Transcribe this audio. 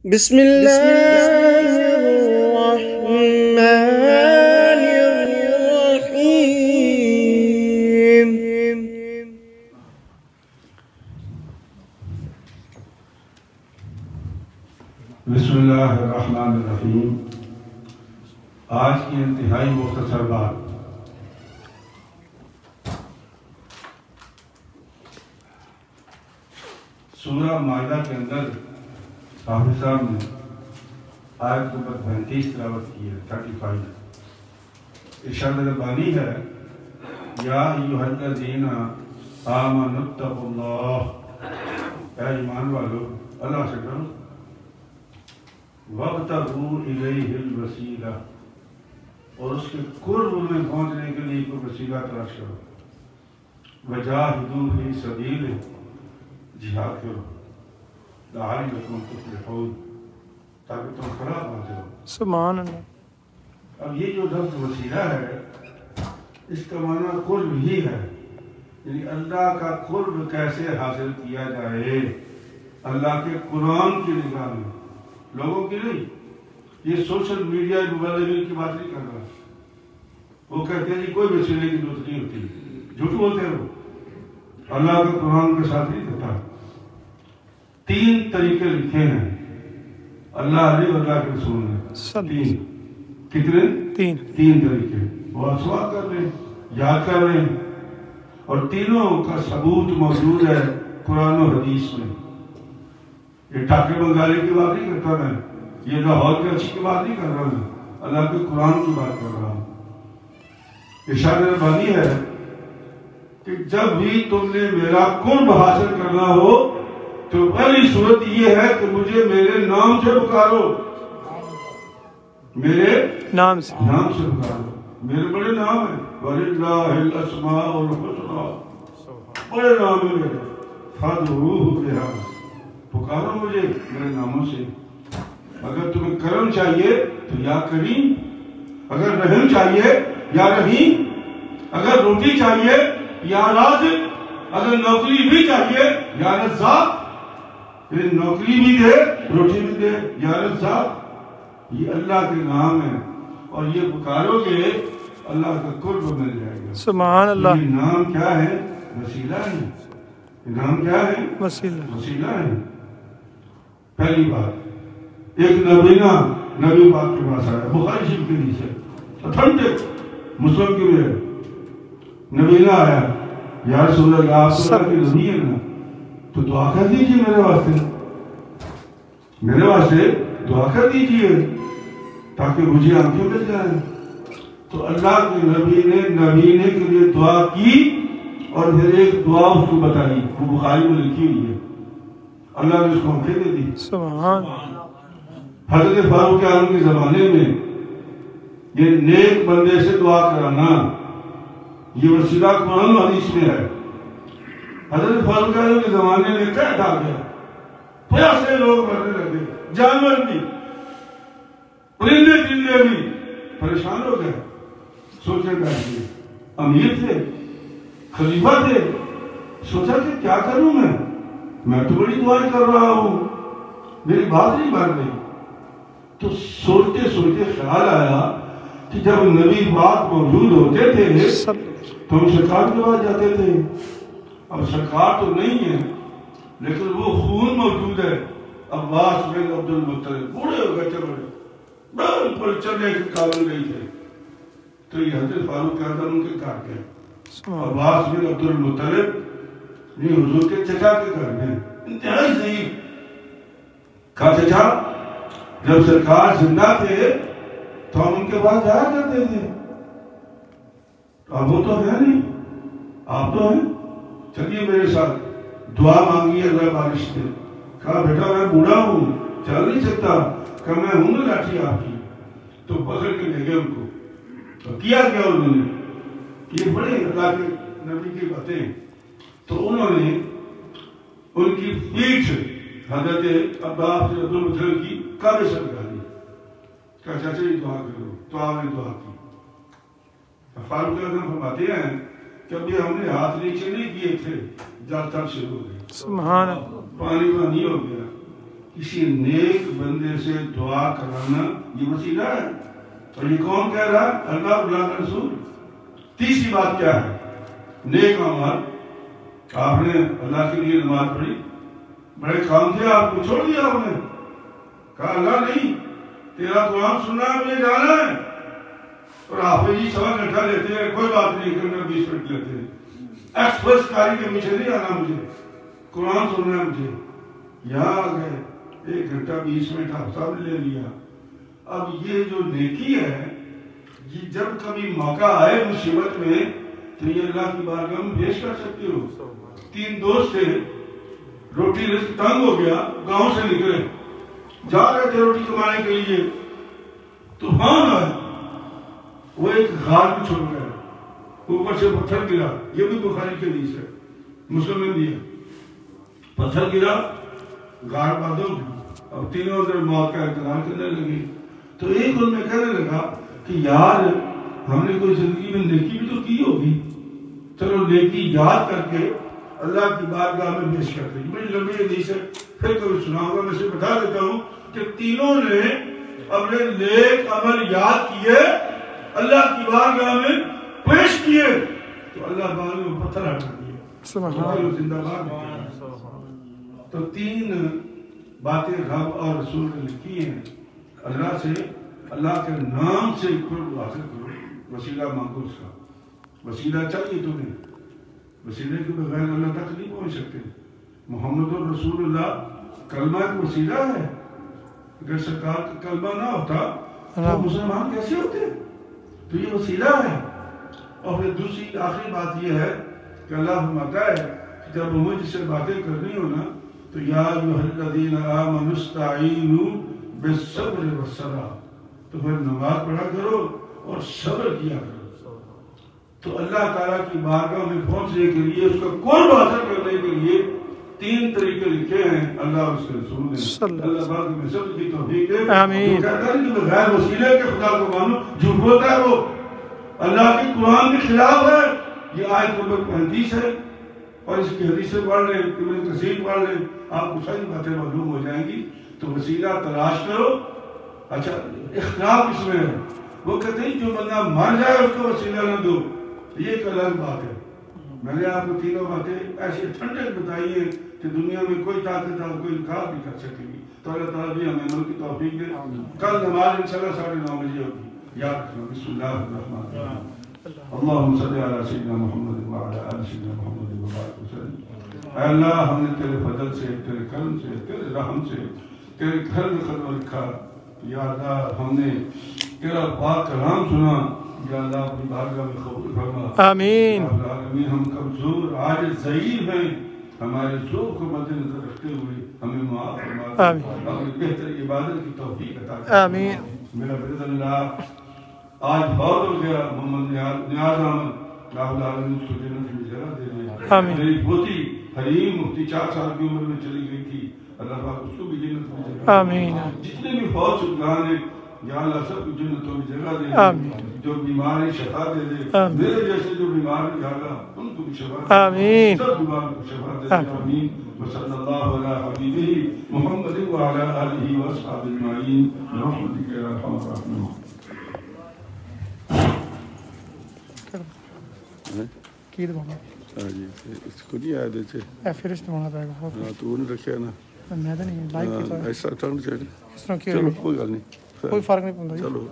بسم اللہ الرحمن الرحیم۔ بسم اللہ الرحمن الرحیم۔ آج کی انتہائی مختصر بات، سورہ مائدہ کے اندر حافظ صاحب نے آیت نمبر 35 تلاوت کی ہے، 35۔ ارشاد ربانی ہے، یا ایھا الذین آمنوا اتقوا اللہ، اے ایمان والو اللہ سے ڈرو، وابتغوا الیہ الوسیلہ، اور اس کے قرب میں پہنچنے کے لیے کوئی وسیلہ تلاش کرو، وجاہدوا فی سبیلہ، جہاد کرو، لعلکم تفلحون، تاکہ تم فلاح پہنچو۔ سبحان اللہ۔ اب یہ جو لفظ وسیلہ ہے، اس کا معنی قرب ہی ہے، یعنی اللہ کا قرب کیسے حاصل کیا جائے اللہ کے قرآن کی نگاہ میں، لوگوں کی نہیں۔ یہ سوشل میڈیا مبلغین کی بات نہیں کر رہا، وہ کہتے ہیں کوئی وسیلے کی ضرورت نہیں ہوتی، جھوٹ بولتے ہیں وہ، اللہ کے قرآن کے ساتھ نہیں دیتا۔ 3 طریقے لکھے ہیں اللہ علیہ اور اللہ کے رسول نے، 3 کتنے؟ 3 طریقے، وہ سوال کر رہے ہیں، یاد کر رہے ہیں، اور تینوں کا ثبوت موجود ہے قرآن و حدیث میں۔ یہ ٹاکے بنگالے کی بات نہیں کرتا میں، یہ لاہور کے اچھی کی بات نہیں کر رہا میں، اللہ کے قرآن کی بات کر رہا ہوں۔ ارشاد ربانی ہے کہ جب بھی تم نے میرا قرب حاصل کرنا ہو تو پہلی صورت یہ ہے کہ مجھے میرے نام سے پکارو، میرے نام سے پکارو۔ میرے بڑے نام ہیں، وَلِلَّهِ الْأَسْمَاءُ الْحُسْنَىٰ، بڑے نام ہیں میرے، فَادْعُوهُ بِهَا، پکارو مجھے میرے ناموں سے۔ اگر تمہیں کرم چاہیے تو یا کریم، اگر رحم چاہیے یا رحیم، اگر روٹی چاہیے یا رازق، اگر نوکری بھی چاہیے یا رزاق، پھر نوکری بھی دے روٹی بھی دے یا رزاق، یہ اللہ کے نام ہے، اور یہ پکارو گے اللہ کا قرب مل جائے گا۔ سبحان اللہ۔ یہ نام کیا ہے؟ وسیلہ ہے۔ یہ نام کیا ہے؟ وسیلہ ہے۔ پہلی بات، ایک نبینا نبی پاک کے پاس آیا، بخاری شریف کے نیچے اتھنٹک مسلم کے میں نبینا آیا، یا رسول اللہ آپ اللہ کے نبی ہے نا، تو دعا کر دیجئے میرے واسطے دعا کر دیجئے تاکہ مجھے آنکھیں مل جائیں۔ تو اللہ کے نبی نے کے لیے دعا کی، اور پھر ایک دعا اس کو بتائی، وہ بخاری میں لکھی ہوئی ہے، اللہ نے اس کو آنکھیں دے دی۔ سبحان۔ حضرت فاروق اعظم کے زمانے میں یہ نیک بندے سے دعا کرانا، یہ وسیلہ قرآن و حدیث میں ہے۔ حضرت فاروق اعظم کے زمانے میں قحط آ گیا، پیاسے لوگ مرنے لگے، جانور بھی، پرندے چندے بھی پریشان ہو گئے۔ سوچے بیٹھے، امیر تھے، خلیفہ تھے، سوچا کہ کیا کروں میں تو بڑی دعائیں کر رہا ہوں، میری بات نہیں بن رہی۔ تو سوچتے خیال آیا کہ جب نبی پاک موجود ہوتے تھے تو ہم سرکار کے پاس جاتے تھے، اب سرکار تو نہیں ہے لیکن وہ خون موجود ہے، عباس بن عبد المطلب، بوڑھے ہو گئے تھے، بالکل چلنے کے قابل نہیں تھے، تو یہ حضرت فاروق اعظم ان کے گھر گئے۔ عباس بن عبد المطلب یہ حضور کے چچا کے گھر میں انتہائی ضعیف، کہا چچا جب سرکار زندہ تھے تو ہم ان کے پاس جایا کرتے تھے، اب وہ تو ہے نہیں، آپ تو ہیں، چلیے میرے ساتھ دعا مانگی اللہ بارش سے۔ کہا بیٹا میں بوڑھا ہوں، چل نہیں سکتا، کہ میں ہوں نا لاٹھی آپ کی، تو پکڑ کے لے گئے ان کو، تو کیا انہوں نے، یہ بڑے اللہ کے نبی کی باتیں، تو انہوں نے ان کی پیٹھ حضرت عباس بن عبد المطلب کی کعبے سے لگا دی، کہا چاچا یہ دعا کرو، تو آپ نے دعا کی۔ فاروق اعظم فرماتے ہیں کہ ابھی ہم نے ہاتھ نیچے نہیں کیے تھے جب تک شروع ہو گئی، سبحان اللہ، پانی ہو گیا، کسی نیک بندے سے دعا کرانا یہ وسیلہ ہے. اور یہ کون کہہ رہا ہے؟ اللہ اور اللہ کا رسول. تیسری بات کیا ہے؟ نیک اعمال. آپ نے اللہ کے لیے نماز پڑھی، بڑے کام تھے، آپ کو چھوڑ دیا آپ نے، کہا اللہ نہیں تیرا قرآن سننا ہے، مجھے جانا ہے. اور آپ جی 1.25 گھنٹہ لیتے ہیں، کوئی بات نہیں، 20 منٹ لیتے ہیں. ایکسپریس گاڑی کے پیچھے نہیں آنا، مجھے قرآن سننا ہے. مجھے یہاں آ گئے 1 گھنٹہ 20 منٹ آپ سب نے لے لیا. اب یہ جو نیکی ہے، یہ جب کبھی موقع آئے مصیبت میں تو یہ اللہ کی بارگاہ میں پیش کر سکتے ہو. 3 دوست تھے، روٹی رزق تنگ ہو گیا، گاؤں سے نکلے، جا رہے تھے روٹی کمانے کے لیے، طوفان آیا، وہ ایک غار میں چھوڑ گئے، اوپر سے پتھر گرا. یہ بھی بخاری کے حدیث ہے، مسلم میں بھی ہے. پتھر گرا، غار بند ہو گئی. اب تینوں ادھر موت کا اعتراض کرنے لگے. تو ایک ان میں کہنے لگا کہ یار ہم نے کوئی زندگی میں نیکی بھی تو کی ہوگی، چلو نیکی یاد کر کے اللہ کی بارگاہ میں پیش کرتے ہیں. بڑی لمبی حدیث ہے، پھر کبھی سناؤں گا. میں سے بتا دیتا ہوں کہ تینوں نے اپنے نیک عمل یاد کیے، اللہ کی بارگاہ میں پیش کیے، تو اللہ بارگاہ میں پتھر ہٹا دیا، زندہ باد. تو 3 باتیں رب اور رسول نے لکھی ہیں. اللہ سے، اللہ کے نام سے قرب حاصل کرو، وسیلہ مانگو. اس کا وسیلہ چاہیے تمہیں، وسیلے کے بغیر اللہ تک نہیں پہنچ سکتے. محمد رسول اللہ کلمہ ایک وسیلہ ہے. اگر سرکار کا کلمہ نہ ہوتا تو مسلمان کیسے ہوتے؟ تو یہ وسیلہ ہے. اور پھر دوسری آخری بات یہ ہے کہ اللہ فرماتا ہے کہ جب مجھ سے باتیں کرنی ہو نا تو یا ایھا الذین آمنوا استعینوا بالصبر والصلاۃ، تو پھر نماز پڑھا کرو اور صبر کیا کرو. تو اللہ تعالیٰ کی بارگاہ میں پہنچنے کے لیے، اس کا قرب حاصل کرنے کے لیے 3 طریقے لکھے ہیں اللہ اور اس کے رسول نے. اللہ پاک میں سب کی توفیق دے. آمین. جو کہتا ہے کہ بغیر وسیلے کے خدا کو مانو، جھوٹ بولتا ہے، وہ اللہ کے قرآن کے خلاف ہے. یہ آیت نمبر 35 ہے، اور اس کی حدیثیں پڑھ لیں، ابن کثیر پڑھ لیں، آپ کو ساری باتیں معلوم ہو جائیں گی. تو وسیلہ تلاش کرو. اچھا اختلاف اس میں ہے، وہ کہتے ہیں جو بندہ مر جائے اس کو وسیلہ نہ دو، یہ ایک الگ بات ہے. میں نے آپ کو 3 باتیں ایسی ٹھنڈک بتائی ہیں کہ دنیا میں کوئی طاقت اور کوئی انکار نہیں کر سکے گی. تو اللہ تعالیٰ بھی ہمیں عمل کی توفیق دے. کل نماز انشاءاللہ 9:30 بجے ہوگی. یاد رکھنا. بسم اللہ الرحمن الرحیم. اللہم صلی علی سیدنا محمد وعلی آل سیدنا محمد وبارک وسلم. اے اللہ ہم نے تیرے فضل سے، تیرے کرم سے، تیرے رحم سے تیرے گھر میں قدم رکھا. یا اللہ ہم نے تیرا پاک کلام سنا، یا اللہ اپنی بارگاہ میں قبول فرما. آمین. یا رب العالمین ہم کمزور عاجز ضعیف ہیں، ہمارے ذوق کو مد نظر رکھتے ہوئے ہمیں معاف فرما. آمین. اپنی بہتر عبادت کی توفیق عطا کر. آمین. میرا بزرگ اللہ آج بہت ہو گیا. محمد نیاز احمد رب العالمین اس کو جنت میں جگہ دے دے. آمین. میری پوتی حریم مفتی 4 سال کی عمر میں چلی گئی تھی، اللہ پاک اس کو بھی جنت میں جگہ دے. آمین. جتنے بھی فوت شدگان ہیں یا اللہ سب کو جنتوں میں جگہ دے. آمین. جو بیمار ہیں شفا دے دے. آمین. میرے جیسے جو بیمار ہیں یا اللہ ان کو بھی شفا دے. آمین. سب بیمار کو شفا دے. آمین. وصلی اللہ علی حبیبہ محمد وعلی آلہ واصحابہ اجمعین برحمتک یا ارحم الراحمین. کی دبانا؟ ہاں جی اس کو نہیں آیا دیتے. پھر اس دبانا پائے گا. ہاں تو وہ نہیں رکھا نا. میں تو نہیں لائک کیا. ایسا ٹرن چاہیے. اس طرح کیا چلو کوئی گل نہیں، کوئی فرق نہیں پڑتا. چلو.